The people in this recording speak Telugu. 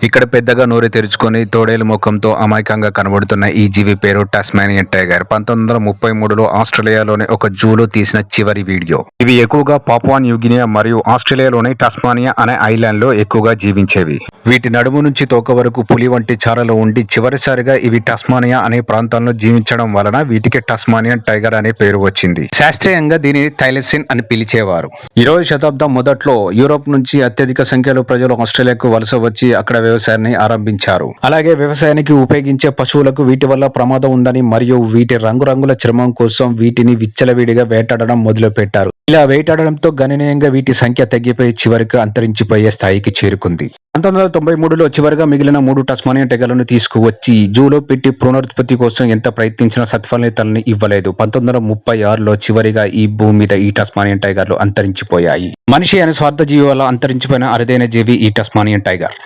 ఇక్కడ పెద్దగా నోరు తెరుచుకొని తోడేలు ముఖంతో అమాయకంగా కనబడుతున్న ఈ జీవి పేరు టాస్మానియన్ టైగర్. 1933లో ఆస్ట్రేలియాలోని ఒక జూలో తీసిన చివరి వీడియో. ఇవి ఎక్కువగా పాపువా న్యూగినియా మరియు ఆస్ట్రేలియాలోని టాస్మానియా అనే ఐలాండ్ లో ఎక్కువగా జీవించేవి. వీటి నడుము నుంచి తోక వరకు పులి వంటి చారలు ఉండి చివరిసారిగా ఇవి టాస్మానియా అనే ప్రాంతంలో జీవించడం వలన వీటికి టాస్మానియన్ టైగర్ అనే పేరు వచ్చింది. శాస్త్రీయంగా దీనిని థైలసిన్ అని పిలిచేవారు. 20వ శతాబ్దం మొదట్లో యూరోప్ నుంచి అత్యధిక సంఖ్యలో ప్రజలు ఆస్ట్రేలియాకు వలస వచ్చి అక్కడ వ్యవసాయాన్ని ఆరంభించారు. అలాగే వ్యవసాయానికి ఉపయోగించే పశువులకు వీటి వల్ల ప్రమాదం ఉందని మరియు వీటి రంగురంగుల చర్మం కోసం వీటిని విచ్చలవిడిగా వేటాడడం మొదలుపెట్టారు. ఇలా వేటాడడంతో గణనీయంగా వీటి సంఖ్య తగ్గిపోయి చివరికి అంతరించిపోయే స్థాయికి చేరుకుంది. 1993లో చివరిగా మిగిలిన 3 టాస్మానియన్ టైగర్లను తీసుకువచ్చి జూలో పెట్టి పునరుత్పత్తి కోసం ఎంత ప్రయత్నించినా సత్ఫలితాలను ఇవ్వలేదు. 1936లో చివరిగా ఈ భూమి మీద ఈ టాస్మానియన్ టైగర్లు అంతరించిపోయాయి. మనిషి అనే స్వార్థ జీవి వల్ల అంతరించిపోయిన అరుదైన జీవి ఈ టాస్మానియన్ టైగర్.